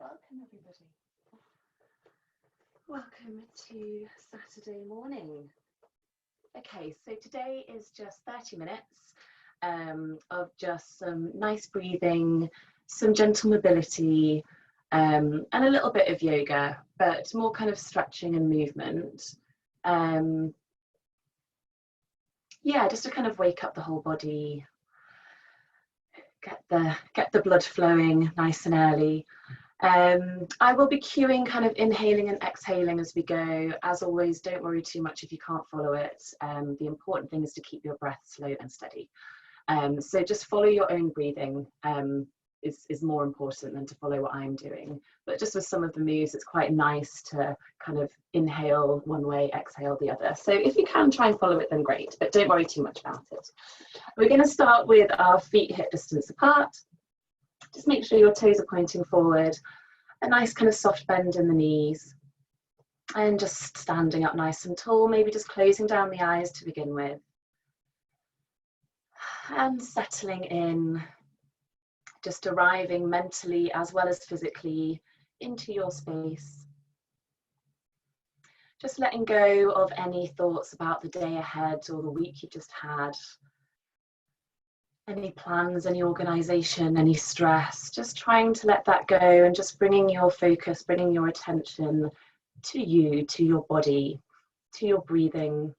Welcome everybody. Welcome to Saturday morning. Okay, so today is just 30 minutes of just some nice breathing, some gentle mobility, and a little bit of yoga, but more kind of stretching and movement. Yeah, just to kind of wake up the whole body, get the blood flowing nice and early. I will be cueing, kind of inhaling and exhaling as we go. As always, don't worry too much if you can't follow it. The important thing is to keep your breath slow and steady. So just follow your own breathing is more important than to follow what I'm doing. But just with some of the moves, it's quite nice to kind of inhale one way, exhale the other. So if you can try and follow it, then great, but don't worry too much about it. We're going to start with our feet hip distance apart. Just make sure your toes are pointing forward, a nice kind of soft bend in the knees, and just standing up nice and tall, maybe just closing down the eyes to begin with. And settling in, just arriving mentally as well as physically into your space. Just letting go of any thoughts about the day ahead or the week you just had. Any plans, any organisation, any stress, just trying to let that go and just bringing your focus, bringing your attention to you, to your body, to your breathing.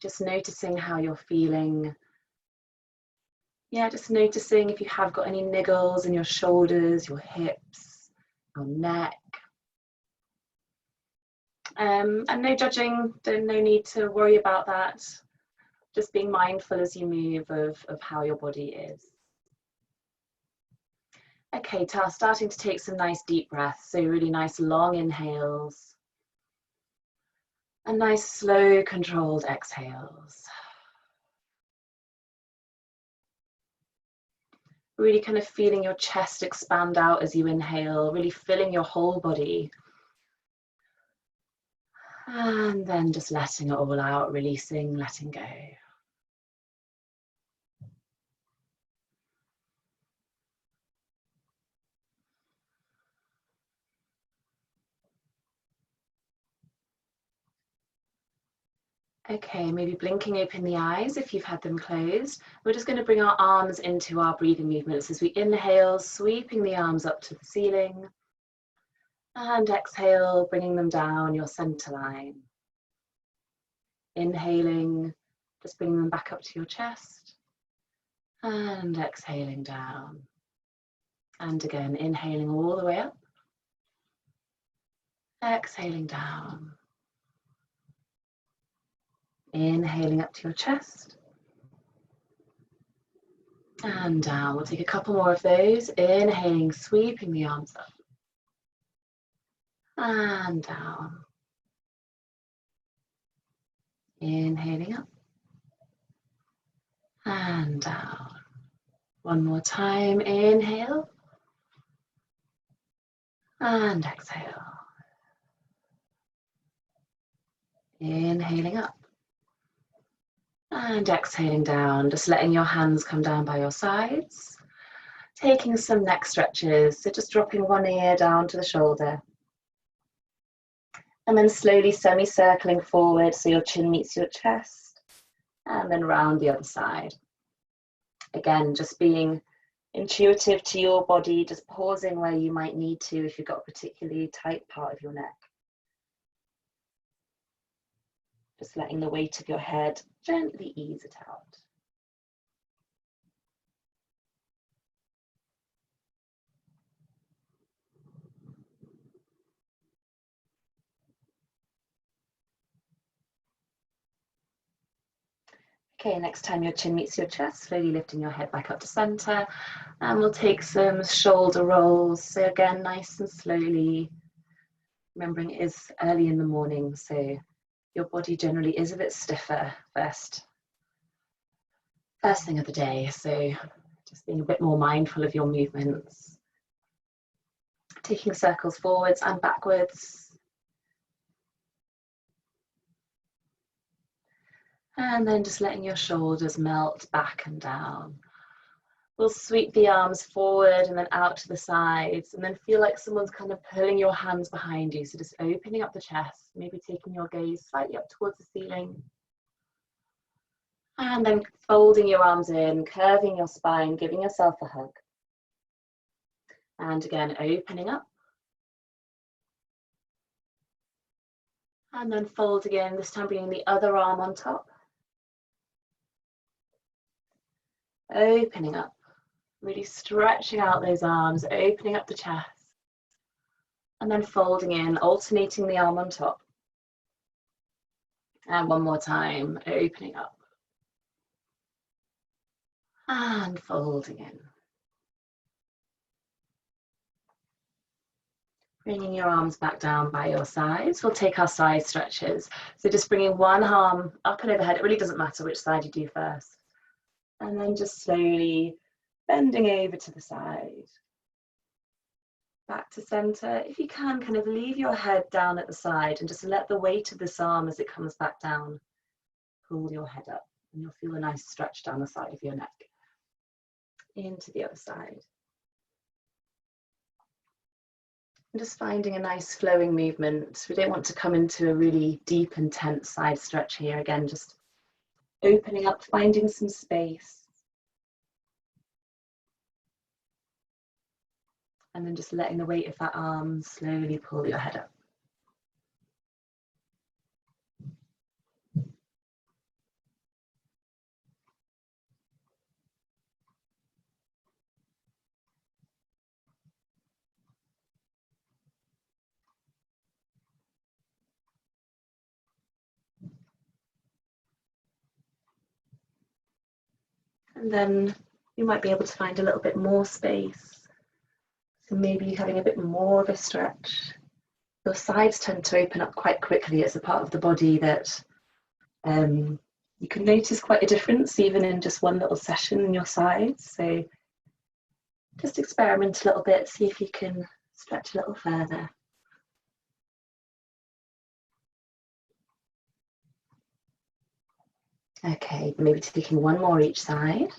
Just noticing how you're feeling. Yeah, just noticing if you have got any niggles in your shoulders, your hips, your neck. And no judging, no need to worry about that. Just being mindful as you move of how your body is. Okay, starting to take some nice deep breaths. So really nice long inhales. And nice slow controlled exhales. Really kind of feeling your chest expand out as you inhale, really filling your whole body. And then just letting it all out, releasing, letting go. Okay, maybe blinking open the eyes if you've had them closed. We're just going to bring our arms into our breathing movements as we inhale, sweeping the arms up to the ceiling. And exhale, bringing them down your center line. Inhaling, just bringing them back up to your chest. And exhaling down. And again, inhaling all the way up. Exhaling down. Inhaling up to your chest. And down. We'll take a couple more of those. Inhaling, sweeping the arms up. And down. Inhaling up. And down. One more time. Inhale. And exhale. Inhaling up. And exhaling down, just letting your hands come down by your sides. Taking some neck stretches, so just dropping one ear down to the shoulder. And then slowly semicircling forward so your chin meets your chest. And then round the other side. Again, just being intuitive to your body, just pausing where you might need to if you've got a particularly tight part of your neck. Just letting the weight of your head gently ease it out. Okay, next time your chin meets your chest, slowly lifting your head back up to center. And we'll take some shoulder rolls. So again, nice and slowly. Remembering it is early in the morning, so your body generally is a bit stiffer first thing of the day. So just being a bit more mindful of your movements. Taking circles forwards and backwards. And then just letting your shoulders melt back and down. We'll sweep the arms forward and then out to the sides, and then feel like someone's kind of pulling your hands behind you. So just opening up the chest, maybe taking your gaze slightly up towards the ceiling. And then folding your arms in, curving your spine, giving yourself a hug. And again, opening up. And then fold again, this time bringing the other arm on top. Opening up, really stretching out those arms, opening up the chest. And then folding in, alternating the arm on top. And one more time, opening up. And folding in. Bringing your arms back down by your sides. We'll take our side stretches. So just bringing one arm up and overhead. It really doesn't matter which side you do first. And then just slowly bending over to the side. Back to center. If you can, kind of leave your head down at the side and just let the weight of this arm as it comes back down pull your head up. And you'll feel a nice stretch down the side of your neck. Into the other side. And just finding a nice flowing movement. We don't want to come into a really deep and tense side stretch here. Again, just opening up, finding some space. And then just letting the weight of that arm slowly pull your head up. And then you might be able to find a little bit more space. So maybe having a bit more of a stretch. Your sides tend to open up quite quickly. It's a part of the body that you can notice quite a difference even in just one little session in your sides. So just experiment a little bit, see if you can stretch a little further. Okay, maybe taking one more each side.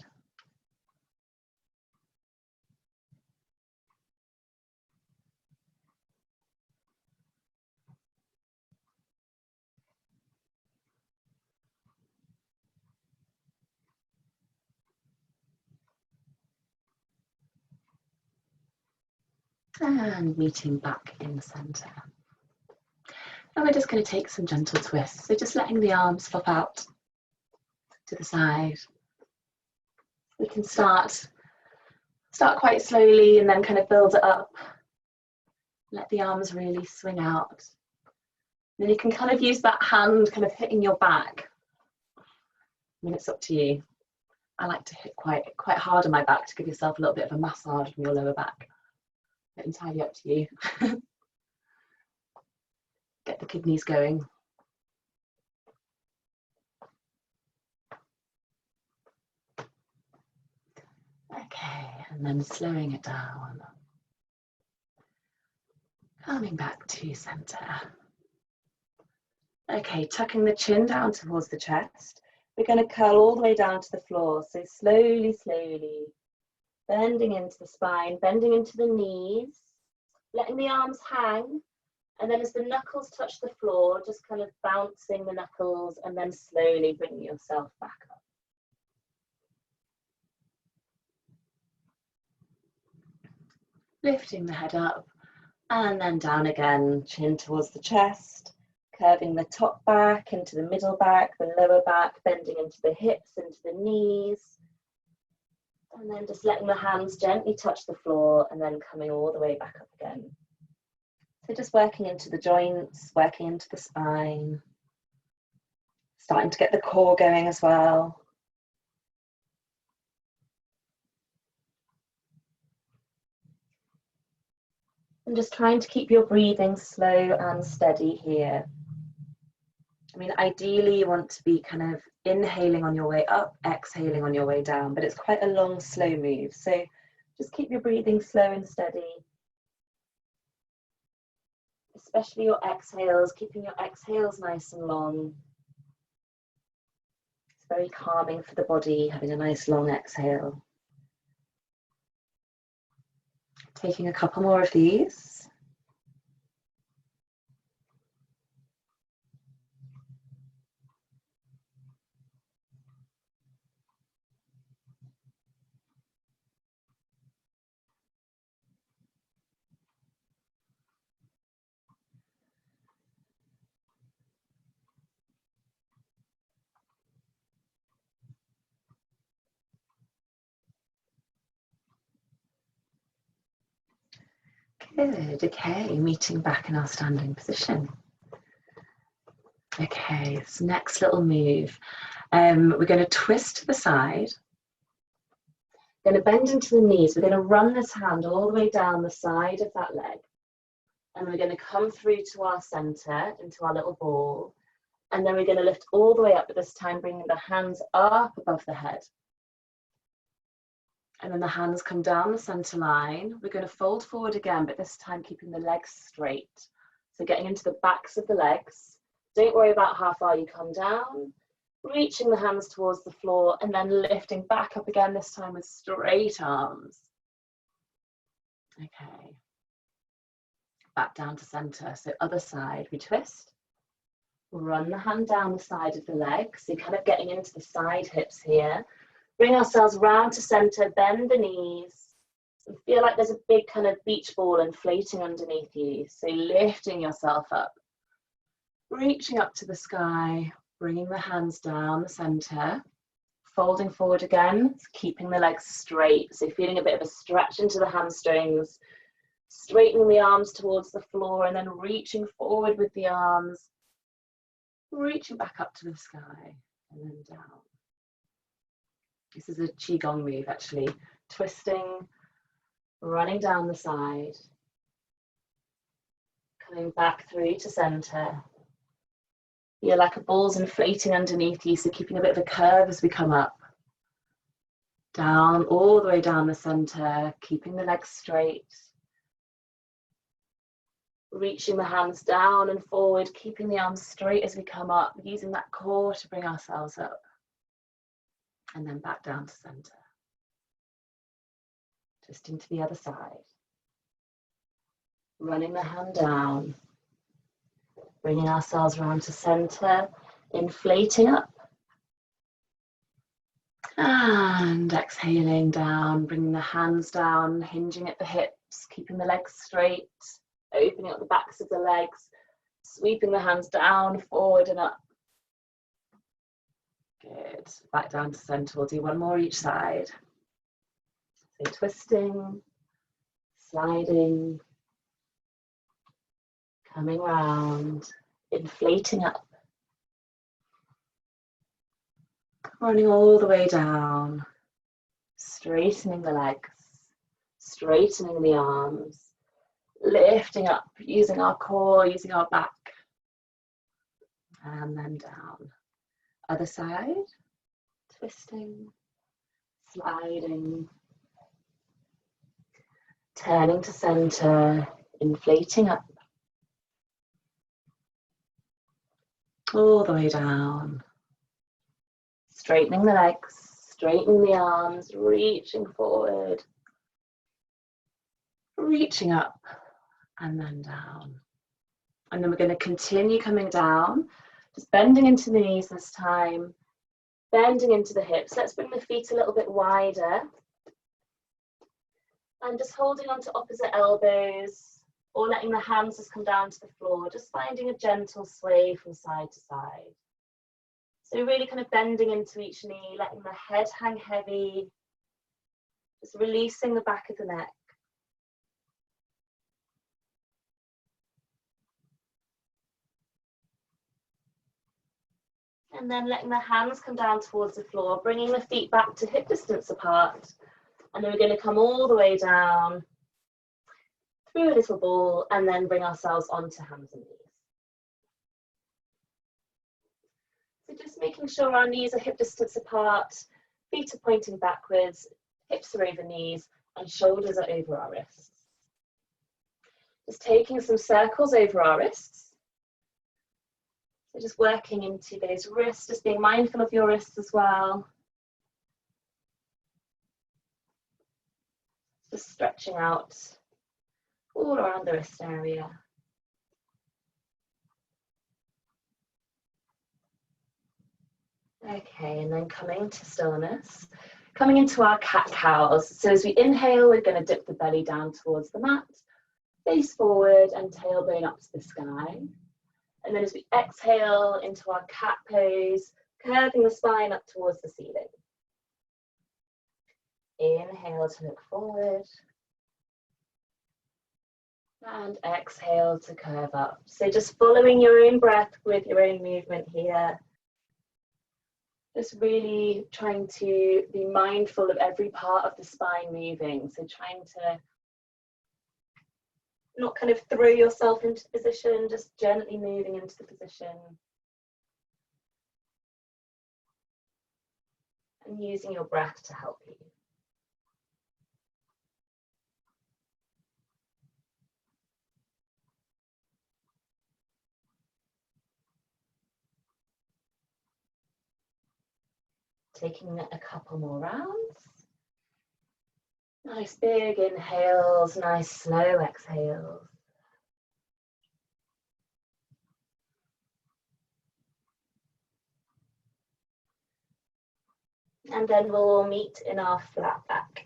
And meeting back in the center. And we're just going to take some gentle twists. So just letting the arms flop out to the side. We can start quite slowly and then kind of build it up. Let the arms really swing out. And then you can kind of use that hand kind of hitting your back. I mean, it's up to you. I like to hit quite hard on my back to give yourself a little bit of a massage from your lower back. But entirely up to you. Get the kidneys going. Okay, and then slowing it down. Coming back to center. Okay, tucking the chin down towards the chest. We're going to curl all the way down to the floor. So slowly, slowly, bending into the spine, bending into the knees, letting the arms hang. And then as the knuckles touch the floor, just kind of bouncing the knuckles and then slowly bringing yourself back up. Lifting the head up and then down again, chin towards the chest, curving the top back into the middle back, the lower back, bending into the hips, into the knees. And then just letting the hands gently touch the floor and then coming all the way back up again. So just working into the joints, working into the spine, starting to get the core going as well. And just trying to keep your breathing slow and steady here. I mean, ideally you want to be kind of inhaling on your way up, exhaling on your way down, but it's quite a long, slow move. So just keep your breathing slow and steady. Especially your exhales, keeping your exhales nice and long. It's very calming for the body, having a nice long exhale. Taking a couple more of these. Good, okay, meeting back in our standing position. Okay, this next little move, we're going to twist to the side. Going to bend into the knees. We're going to run this hand all the way down the side of that leg. And we're going to come through to our center, into our little ball. And then we're going to lift all the way up, but this time bringing the hands up above the head. And then the hands come down the center line. We're going to fold forward again, but this time keeping the legs straight. So getting into the backs of the legs. Don't worry about how far you come down. Reaching the hands towards the floor and then lifting back up again, this time with straight arms. Okay. Back down to center. So other side, we twist. Run the hand down the side of the leg. So you're kind of getting into the side hips here. Bring ourselves round to center, bend the knees, and feel like there's a big kind of beach ball inflating underneath you. So lifting yourself up, reaching up to the sky, bringing the hands down the center, folding forward again, keeping the legs straight. So feeling a bit of a stretch into the hamstrings, straightening the arms towards the floor, and then reaching forward with the arms, reaching back up to the sky, and then down. This is a qigong move, actually. Twisting, running down the side, coming back through to center. Feel like a ball's inflating underneath you, so keeping a bit of a curve as we come up. Down, all the way down the center, keeping the legs straight. Reaching the hands down and forward, keeping the arms straight as we come up, using that core to bring ourselves up. And then back down to center. Twisting to the other side. Running the hand down. Bringing ourselves round to center. Inflating up. And exhaling down. Bringing the hands down. Hinging at the hips. Keeping the legs straight. Opening up the backs of the legs. Sweeping the hands down, forward and up. Good. Back down to center. We'll do one more each side. So twisting, sliding, coming round, inflating up, running all the way down, straightening the legs, straightening the arms, lifting up, using our core, using our back, and then down. Other side, twisting, sliding, turning to center, inflating up, all the way down, straightening the legs, straightening the arms, reaching forward, reaching up, and then down. And then we're going to continue coming down. Just bending into the knees this time, bending into the hips. Let's bring the feet a little bit wider. And just holding on to opposite elbows or letting the hands just come down to the floor, just finding a gentle sway from side to side. So really kind of bending into each knee, letting the head hang heavy, just releasing the back of the neck. And then letting the hands come down towards the floor, bringing the feet back to hip distance apart. And then we're going to come all the way down through a little ball and then bring ourselves onto hands and knees. So just making sure our knees are hip distance apart, feet are pointing backwards, hips are over knees, and shoulders are over our wrists. Just taking some circles over our wrists. So just working into those wrists, just being mindful of your wrists as well. Just stretching out all around the wrist area. Okay, and then coming to stillness, coming into our cat-cows. So as we inhale, we're going to dip the belly down towards the mat, face forward and tailbone up to the sky. And then as we exhale into our cat pose, curving the spine up towards the ceiling. Inhale to look forward. And exhale to curve up. So just following your own breath with your own movement here. Just really trying to be mindful of every part of the spine moving. So trying to not kind of throw yourself into position, just gently moving into the position. And using your breath to help you. Taking a couple more rounds. Nice big inhales, nice slow exhales. And then we'll meet in our flat back.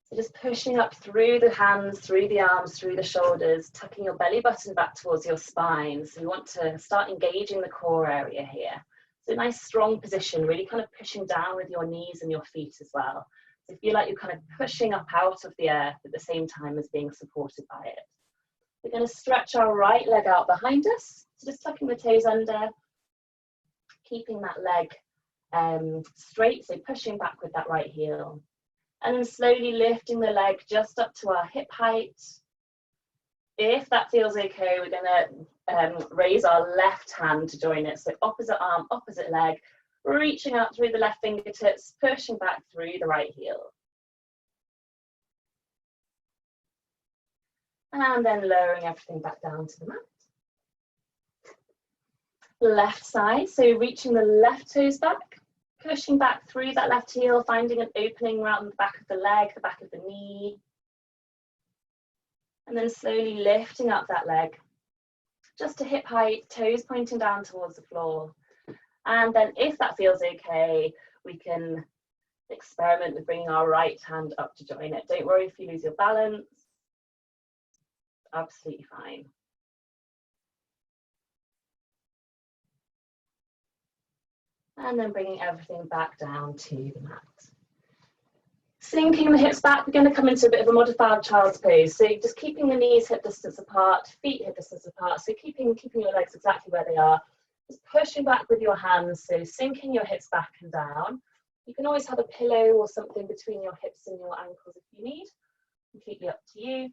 So just pushing up through the hands, through the arms, through the shoulders, tucking your belly button back towards your spine. So you want to start engaging the core area here. So a nice strong position, really kind of pushing down with your knees and your feet as well. So feel like you're kind of pushing up out of the earth at the same time as being supported by it. We're going to stretch our right leg out behind us. So just tucking the toes under, keeping that leg straight, so pushing back with that right heel. And then slowly lifting the leg just up to our hip height. If that feels okay, we're going to raise our left hand to join it. So opposite arm, opposite leg, reaching out through the left fingertips, pushing back through the right heel. And then lowering everything back down to the mat. Left side, so reaching the left toes back, pushing back through that left heel, finding an opening around the back of the leg, the back of the knee. And then slowly lifting up that leg, just to hip height, toes pointing down towards the floor. And then if that feels okay, we can experiment with bringing our right hand up to join it. Don't worry if you lose your balance. Absolutely fine. And then bringing everything back down to the mat. Sinking the hips back, we're going to come into a bit of a modified child's pose. So just keeping the knees hip distance apart, feet hip distance apart. So keeping your legs exactly where they are. Just pushing back with your hands, so sinking your hips back and down. You can always have a pillow or something between your hips and your ankles if you need. Completely up to you.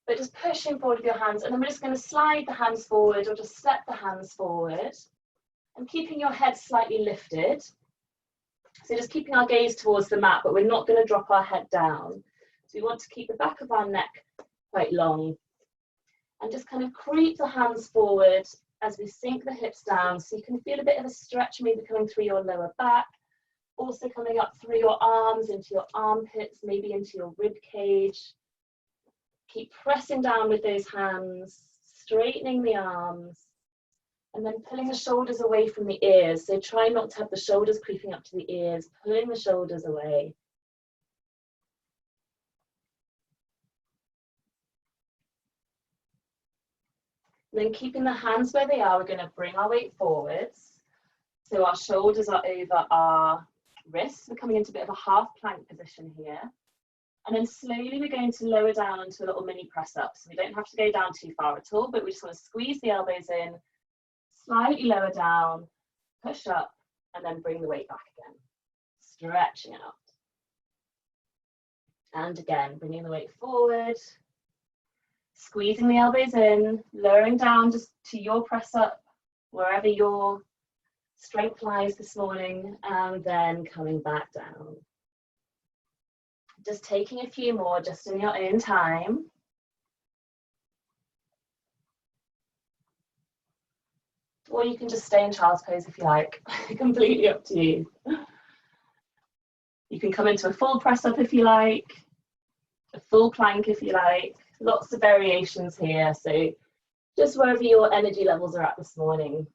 But just pushing forward with your hands, and then we're just going to slide the hands forward or just step the hands forward. And keeping your head slightly lifted. So just keeping our gaze towards the mat, but we're not going to drop our head down. So we want to keep the back of our neck quite long. And just kind of creep the hands forward as we sink the hips down. So you can feel a bit of a stretch maybe coming through your lower back. Also coming up through your arms, into your armpits, maybe into your rib cage. Keep pressing down with those hands, straightening the arms. And then pulling the shoulders away from the ears. So try not to have the shoulders creeping up to the ears, pulling the shoulders away. And then keeping the hands where they are, we're going to bring our weight forwards. So our shoulders are over our wrists. We're coming into a bit of a half plank position here. And then slowly we're going to lower down into a little mini press up. So we don't have to go down too far at all, but we just want to squeeze the elbows in. Slightly lower down, push up, and then bring the weight back again. Stretching out. And again, bringing the weight forward. Squeezing the elbows in, lowering down just to your press up, wherever your strength lies this morning, and then coming back down. Just taking a few more just in your own time. Or you can just stay in child's pose if you like, completely up to you. You can come into a full press up if you like, a full plank if you like. Lots of variations here, so just wherever your energy levels are at this morning.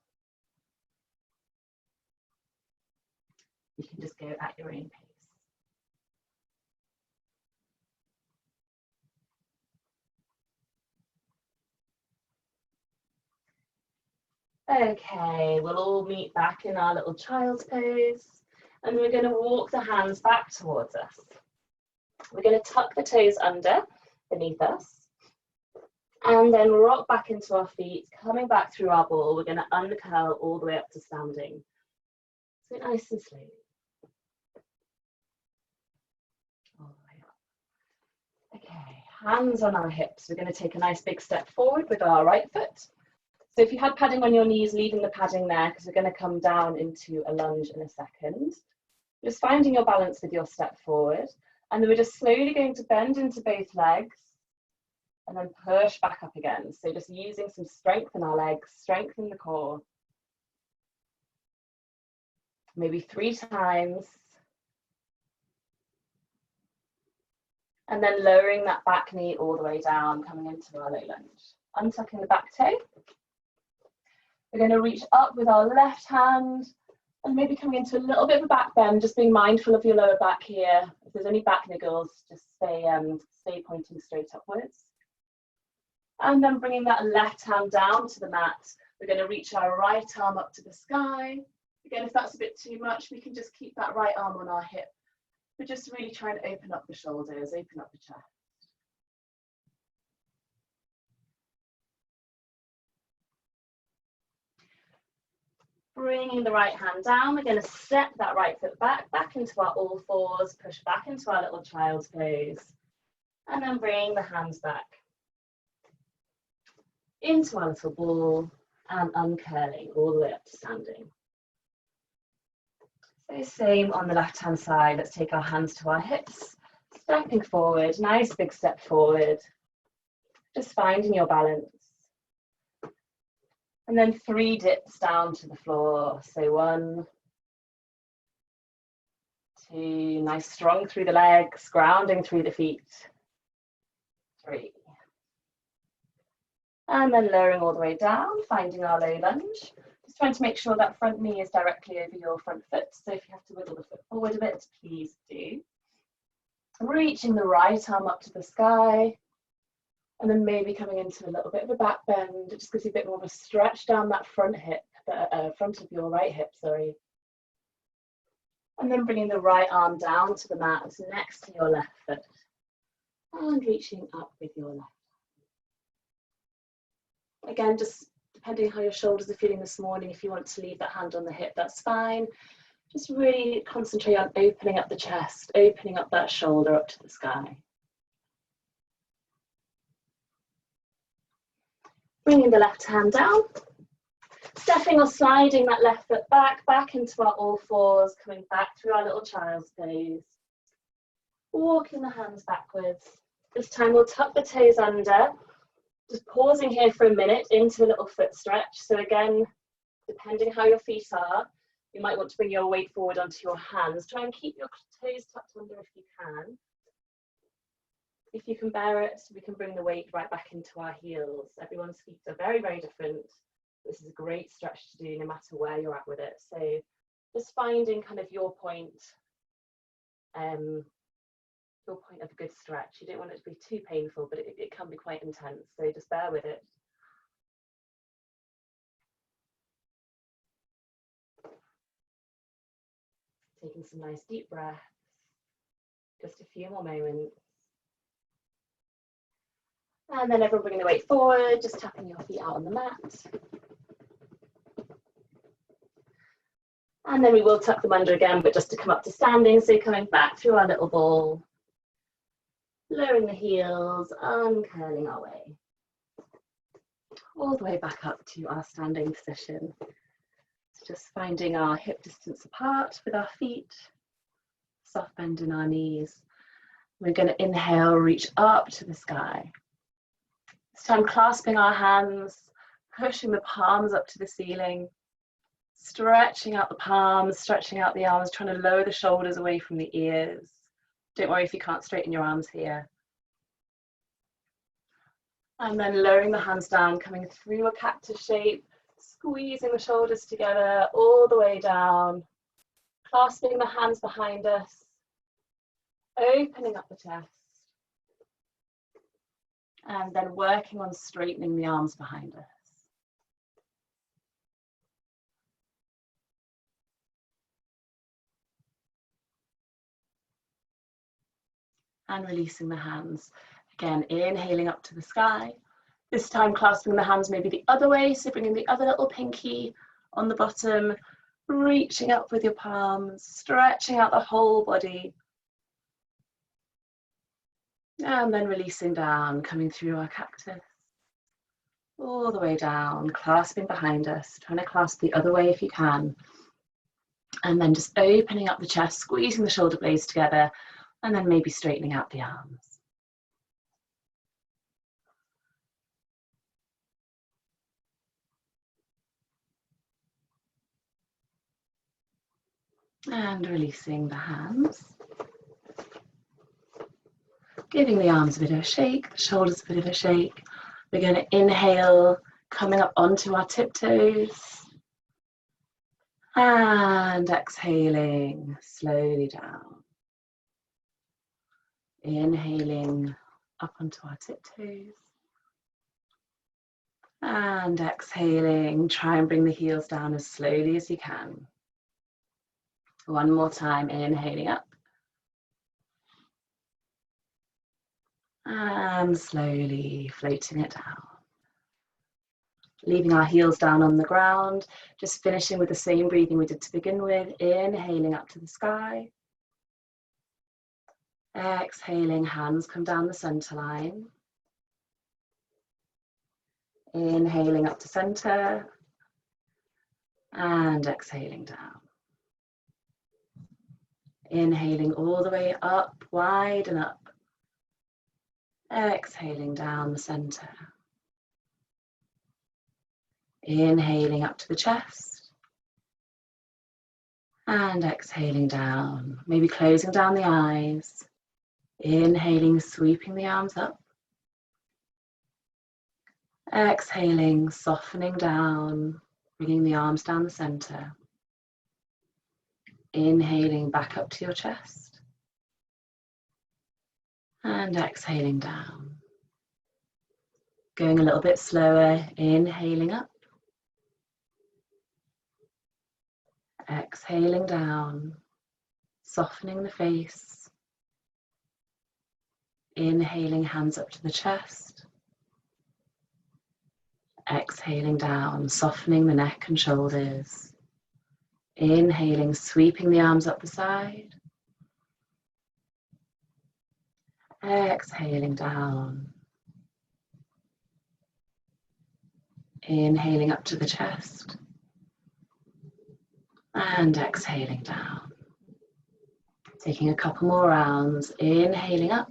You can just go at your own pace. Okay, we'll all meet back in our little child's pose, and we're going to walk the hands back towards us. We're going to tuck the toes under beneath us, and then rock back into our feet, coming back through our ball. We're going to uncurl all the way up to standing. So nice and slow. All the way up. Okay, hands on our hips. We're going to take a nice big step forward with our right foot. So if you had padding on your knees, leaving the padding there, because we're going to come down into a lunge in a second. Just finding your balance with your step forward. And then we're just slowly going to bend into both legs and then push back up again. So just using some strength in our legs, strengthen the core. Maybe 3 times. And then lowering that back knee all the way down, coming into our low lunge. Untucking the back toe. We're going to reach up with our left hand and maybe coming into a little bit of a back bend, just being mindful of your lower back here. If there's any back niggles, just stay pointing straight upwards. And then bringing that left hand down to the mat, we're going to reach our right arm up to the sky. Again, if that's a bit too much, we can just keep that right arm on our hip. We're just really trying to open up the shoulders, open up the chest. Bringing the right hand down, we're going to step that right foot back into our all fours, push back into our little child's pose, and then bring the hands back into our little ball and uncurling all the way up to standing. So same on the left hand side, let's take our hands to our hips, stepping forward, nice big step forward, just finding your balance. And then 3 dips down to the floor. So 1, 2, nice strong through the legs, grounding through the feet. 3. And then lowering all the way down, finding our low lunge. Just trying to make sure that front knee is directly over your front foot. So if you have to wiggle the foot forward a bit, please do. Reaching the right arm up to the sky. And then maybe coming into a little bit of a back bend. It just gives you a bit more of a stretch down that front hip, front of your right hip, sorry. And then bringing the right arm down to the mat next to your left foot. And reaching up with your left. Again, just depending how your shoulders are feeling this morning, if you want to leave that hand on the hip, that's fine. Just really concentrate on opening up the chest, opening up that shoulder up to the sky. Bringing the left hand down, stepping or sliding that left foot back into our all fours, coming back through our little child's pose. Walking the hands backwards. This time we'll tuck the toes under, just pausing here for a minute into a little foot stretch. So again, depending how your feet are, you might want to bring your weight forward onto your hands. Try and keep your toes tucked under if you can. If you can bear it, we can bring the weight right back into our heels. Everyone's feet are very, very different. This is a great stretch to do no matter where you're at with it. So just finding kind of your point of a good stretch. You don't want it to be too painful, but it can be quite intense. So just bear with it. Taking some nice deep breaths. Just a few more moments. And then everyone bringing the weight forward, just tapping your feet out on the mat. And then we will tuck them under again, but just to come up to standing. So coming back through our little ball, lowering the heels, uncurling our way. All the way back up to our standing position. So just finding our hip distance apart with our feet, soft bend in our knees. We're going to inhale, reach up to the sky. This time clasping our hands, pushing the palms up to the ceiling, stretching out the palms, stretching out the arms, trying to lower the shoulders away from the ears. Don't worry if you can't straighten your arms here. And then lowering the hands down, coming through a cactus shape, squeezing the shoulders together all the way down, clasping the hands behind us, opening up the chest, and then working on straightening the arms behind us. And releasing the hands. Again, inhaling up to the sky. This time clasping the hands maybe the other way, so bringing the other little pinky on the bottom, reaching up with your palms, stretching out the whole body. And then releasing down, coming through our cactus. All the way down, clasping behind us, trying to clasp the other way if you can. And then just opening up the chest, squeezing the shoulder blades together, and then maybe straightening out the arms. And releasing the hands. Giving the arms a bit of a shake, the shoulders a bit of a shake. We're going to inhale, coming up onto our tiptoes. And exhaling slowly down. Inhaling up onto our tiptoes. And exhaling, try and bring the heels down as slowly as you can. One more time, inhaling up. And slowly floating it down. Leaving our heels down on the ground, just finishing with the same breathing we did to begin with, inhaling up to the sky. Exhaling, hands come down the center line. Inhaling up to center. And exhaling down. Inhaling all the way up, wide and up. Exhaling down the center. Inhaling up to the chest. And exhaling down, maybe closing down the eyes. Inhaling, sweeping the arms up. Exhaling, softening down, bringing the arms down the center. Inhaling back up to your chest. And exhaling down. Going a little bit slower, inhaling up. Exhaling down, softening the face. Inhaling, hands up to the chest. Exhaling down, softening the neck and shoulders. Inhaling, sweeping the arms up the side. Exhaling down. Inhaling up to the chest. And exhaling down. Taking a couple more rounds, inhaling up.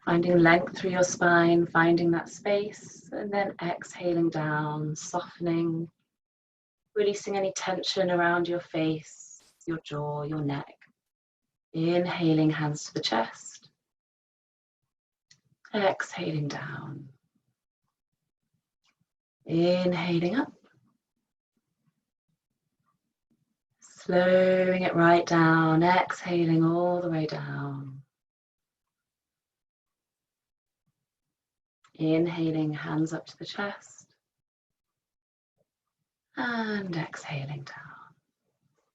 Finding length through your spine, finding that space, and then exhaling down, softening, releasing any tension around your face, your jaw, your neck. Inhaling, hands to the chest. Exhaling down. Inhaling up. Slowing it right down, exhaling all the way down. Inhaling, hands up to the chest. And exhaling down.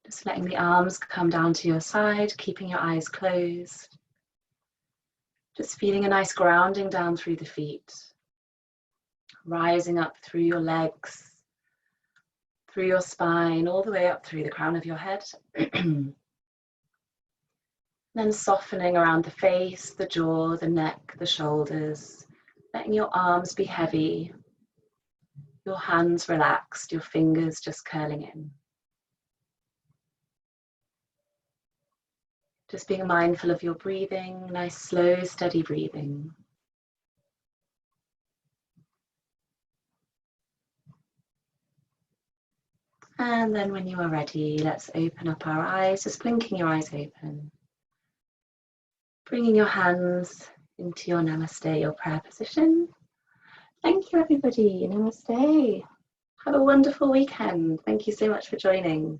Just letting the arms come down to your side, keeping your eyes closed. Just feeling a nice grounding down through the feet. Rising up through your legs, through your spine, all the way up through the crown of your head. Then softening around the face, the jaw, the neck, the shoulders. Letting your arms be heavy, your hands relaxed, your fingers just curling in. Just being mindful of your breathing, nice, slow, steady breathing. And then when you are ready, let's open up our eyes, just blinking your eyes open. Bringing your hands into your namaste, your prayer position. Thank you, everybody. Namaste. Have a wonderful weekend. Thank you so much for joining.